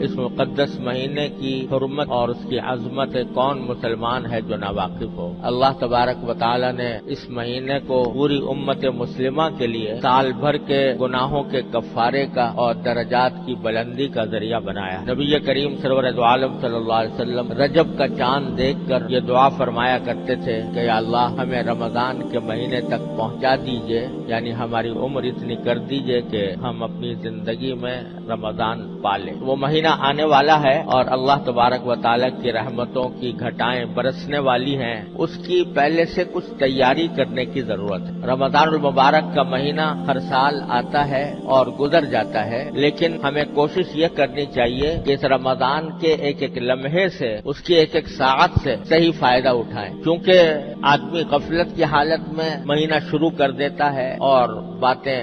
اس مقدس مہینے کی حرمت اور اس کی عظمت کون مسلمان ہے جو ناواقف ہو؟ اللہ تبارک و تعالی نے اس مہینے کو پوری امت مسلمہ کے لیے سال بھر کے گناہوں کے کفارے کا اور درجات کی بلندی کا ذریعہ بنایا۔ نبی کریم سرور دو عالم صلی اللہ علیہ وسلم رجب کا چاند دیکھ کر یہ دعا فرمایا کرتے تھے کہ یا اللہ ہمیں رمضان کے مہینے تک پہنچا دیجئے، یعنی ہماری عمر اتنی کر دیجئے کہ ہم اپنی زندگی میں رمضان پالیں۔ وہ مہینہ آنے والا ہے اور اللہ تبارک و تعالی کی رحمتوں کی گھٹائیں برسنے والی ہیں، اس کی پہلے سے کچھ تیاری کرنے کی ضرورت ہے۔ رمضان المبارک کا مہینہ ہر سال آتا ہے اور گزر جاتا ہے، لیکن ہمیں کوشش یہ کرنی چاہیے کہ اس رمضان کے ایک ایک لمحے سے، اس کی ایک ایک ساعت سے صحیح فائدہ اٹھائیں، کیونکہ آدمی غفلت کی حالت میں مہینہ شروع کر دیتا ہے اور باتیں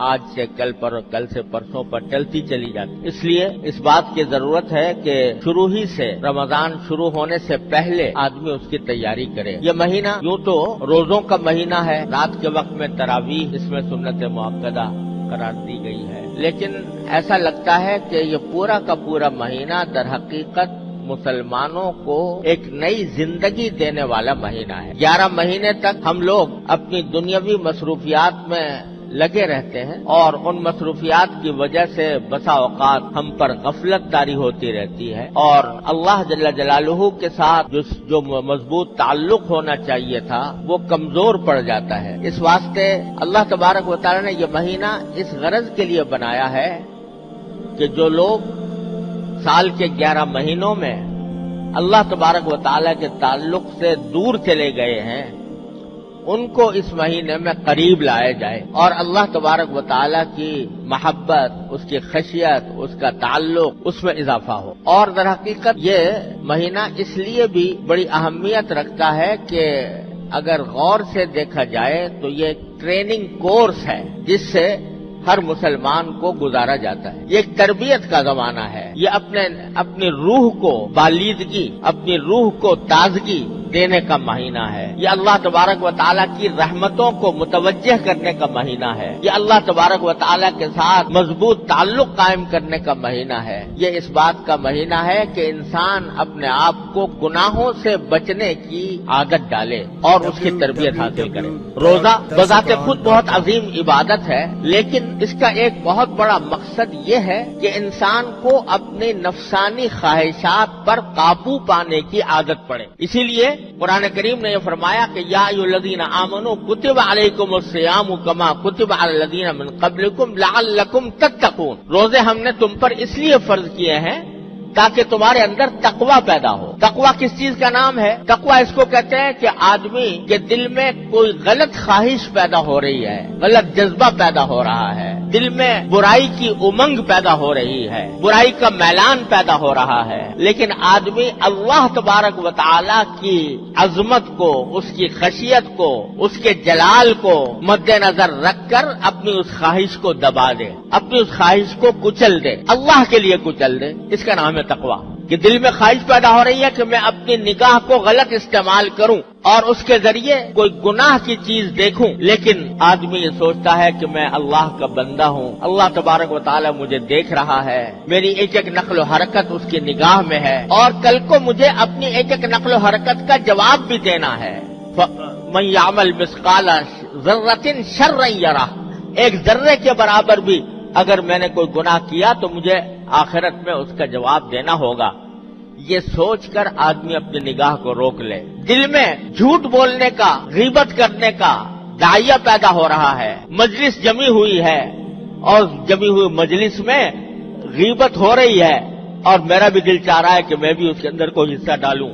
آج سے کل پر اور کل سے پرسوں پر چلتی چلی جاتی۔ اس لیے اس بات کی ضرورت ہے کہ شروع ہی سے، رمضان شروع ہونے سے پہلے آدمی اس کی تیاری کرے۔ یہ مہینہ یوں تو روزوں کا مہینہ ہے، رات کے وقت میں تراویح اس میں سنت مؤکدہ قرار دی گئی ہے، لیکن ایسا لگتا ہے کہ یہ پورا کا پورا مہینہ در حقیقت مسلمانوں کو ایک نئی زندگی دینے والا مہینہ ہے۔ 11 مہینے تک ہم لوگ اپنی دنیاوی مصروفیات میں لگے رہتے ہیں اور ان مصروفیات کی وجہ سے بسا اوقات ہم پر غفلت طاری ہوتی رہتی ہے اور اللہ جل جلالہ کے ساتھ جو مضبوط تعلق ہونا چاہیے تھا وہ کمزور پڑ جاتا ہے۔ اس واسطے اللہ تبارک و تعالی نے یہ مہینہ اس غرض کے لیے بنایا ہے کہ جو لوگ سال کے 11 مہینوں میں اللہ تبارک و تعالی کے تعلق سے دور چلے گئے ہیں، ان کو اس مہینے میں قریب لایا جائے اور اللہ تبارک و تعالی کی محبت، اس کی خشیت، اس کا تعلق، اس میں اضافہ ہو۔ اور در حقیقت یہ مہینہ اس لیے بھی بڑی اہمیت رکھتا ہے کہ اگر غور سے دیکھا جائے تو یہ ٹریننگ کورس ہے جس سے ہر مسلمان کو گزارا جاتا ہے۔ یہ ایک تربیت کا زمانہ ہے، یہ اپنی روح کو بالیدگی، اپنی روح کو تازگی دینے کا مہینہ ہے۔ یہ اللہ تبارک و تعالیٰ کی رحمتوں کو متوجہ کرنے کا مہینہ ہے۔ یہ اللہ تبارک و تعالیٰ کے ساتھ مضبوط تعلق قائم کرنے کا مہینہ ہے۔ یہ اس بات کا مہینہ ہے کہ انسان اپنے آپ کو گناہوں سے بچنے کی عادت ڈالے اور اس کی تربیت حاصل کرے۔ روزہ بذات خود بہت عظیم عبادت ہے، لیکن اس کا ایک بہت بڑا مقصد یہ ہے کہ انسان کو اپنی نفسانی خواہشات پر قابو پانے کی عادت پڑے۔ اسی لیے قرآن کریم نے یہ فرمایا کہ یا ایھا الذین آمنوا کتب علیکم الصیام کما کتب علی الذین من قبلکم لعلکم تتقون۔ روزے ہم نے تم پر اس لیے فرض کیے ہیں تاکہ تمہارے اندر تقوی پیدا ہو۔ تقوی کس چیز کا نام ہے؟ تقوی اس کو کہتے ہیں کہ آدمی کے دل میں کوئی غلط خواہش پیدا ہو رہی ہے، غلط جذبہ پیدا ہو رہا ہے، دل میں برائی کی امنگ پیدا ہو رہی ہے، برائی کا میلان پیدا ہو رہا ہے، لیکن آدمی اللہ تبارک و تعالی کی عظمت کو، اس کی خشیت کو، اس کے جلال کو مد نظر رکھ کر اپنی اس خواہش کو دبا دے، اپنی اس خواہش کو کچل دے، اللہ کے لیے کچل دے۔ اس کا نام ہے تقویٰ، کہ دل میں خواہش پیدا ہو رہی ہے کہ میں اپنی نگاہ کو غلط استعمال کروں اور اس کے ذریعے کوئی گناہ کی چیز دیکھوں، لیکن آدمی یہ سوچتا ہے کہ میں اللہ کا بندہ ہوں، اللہ تبارک و تعالی مجھے دیکھ رہا ہے، میری ایک ایک نقل و حرکت اس کی نگاہ میں ہے اور کل کو مجھے اپنی ایک ایک نقل و حرکت کا جواب بھی دینا ہے۔ مَن يَعْمَلْ مِثْقَالَ ذَرَّةٍ شَرًّا يَرَهُ، ایک ذرے کے برابر بھی اگر میں نے کوئی گناہ کیا تو مجھے آخرت میں اس کا جواب دینا ہوگا۔ یہ سوچ کر آدمی اپنی نگاہ کو روک لے۔ دل میں جھوٹ بولنے کا، غیبت کرنے کا داعیہ پیدا ہو رہا ہے، مجلس جمی ہوئی ہے اور جمی ہوئی مجلس میں غیبت ہو رہی ہے اور میرا بھی دل چاہ رہا ہے کہ میں بھی اس کے اندر کوئی حصہ ڈالوں،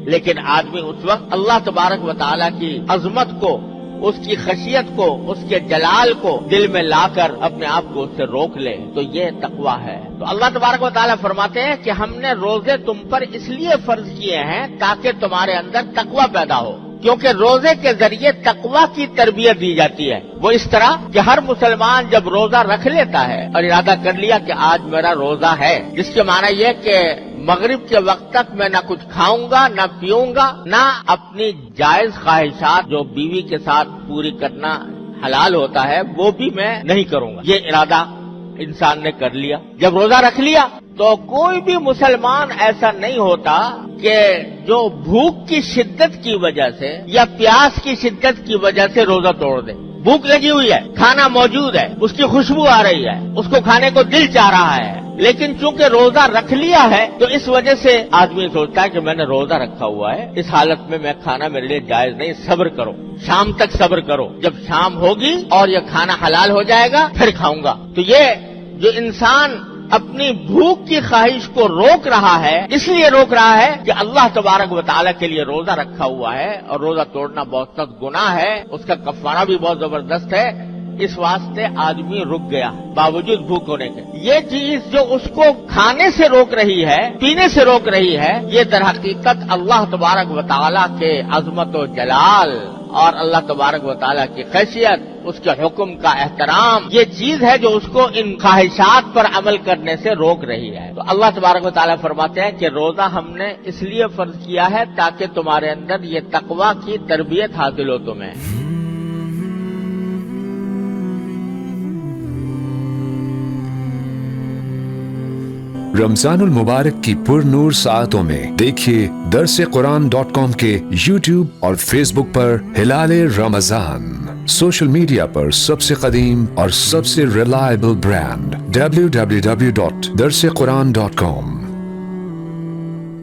لیکن آدمی اس وقت اللہ تبارک و تعالیٰ کی عظمت کو، اس کی خشیت کو، اس کے جلال کو دل میں لا کر اپنے آپ کو اس سے روک لے، تو یہ تقویٰ ہے۔ تو اللہ تبارک و تعالیٰ فرماتے ہیں کہ ہم نے روزے تم پر اس لیے فرض کیے ہیں تاکہ تمہارے اندر تقویٰ پیدا ہو، کیونکہ روزے کے ذریعے تقویٰ کی تربیت دی جاتی ہے۔ وہ اس طرح کہ ہر مسلمان جب روزہ رکھ لیتا ہے اور ارادہ کر لیا کہ آج میرا روزہ ہے، جس کے معنی یہ کہ مغرب کے وقت تک میں نہ کچھ کھاؤں گا، نہ پیوں گا، نہ اپنی جائز خواہشات جو بیوی کے ساتھ پوری کرنا حلال ہوتا ہے وہ بھی میں نہیں کروں گا، یہ ارادہ انسان نے کر لیا۔ جب روزہ رکھ لیا تو کوئی بھی مسلمان ایسا نہیں ہوتا کہ جو بھوک کی شدت کی وجہ سے یا پیاس کی شدت کی وجہ سے روزہ توڑ دے. بھوک لگی ہوئی ہے، کھانا موجود ہے، اس کی خوشبو آ رہی ہے، اس کو کھانے کو دل چاہ رہا ہے، لیکن چونکہ روزہ رکھ لیا ہے تو اس وجہ سے آدمی سوچتا ہے کہ میں نے روزہ رکھا ہوا ہے، اس حالت میں کھانا میرے لیے جائز نہیں، صبر کرو، شام تک صبر کرو، جب شام ہوگی اور یہ کھانا حلال ہو جائے گا پھر کھاؤں گا. تو یہ جو انسان اپنی بھوک کی خواہش کو روک رہا ہے، اس لیے روک رہا ہے کہ اللہ تبارک و تعالیٰ کے لیے روزہ رکھا ہوا ہے اور روزہ توڑنا بہت سخت گناہ ہے، اس کا کفارہ بھی بہت زبردست ہے، اس واسطے آدمی رک گیا باوجود بھوک ہونے کے. یہ چیز جو اس کو کھانے سے روک رہی ہے، پینے سے روک رہی ہے، یہ در حقیقت اللہ تبارک و تعالیٰ کے عظمت و جلال اور اللہ تبارک و تعالیٰ کی خیشیت، اس کے حکم کا احترام، یہ چیز ہے جو اس کو ان خواہشات پر عمل کرنے سے روک رہی ہے. تو اللہ تبارک و تعالیٰ فرماتے ہیں کہ روزہ ہم نے اس لیے فرض کیا ہے تاکہ تمہارے اندر یہ تقویٰ کی تربیت حاصل ہو تمہیں. رمضان المبارک کی پر نور ساعتوں میں دیکھیے درسقرآن.com کے یوٹیوب اور فیس بک پر ہلال رمضان. سوشل میڈیا پر سب سے قدیم اور سب سے ریلائبل برانڈ www.درسقرآن.com.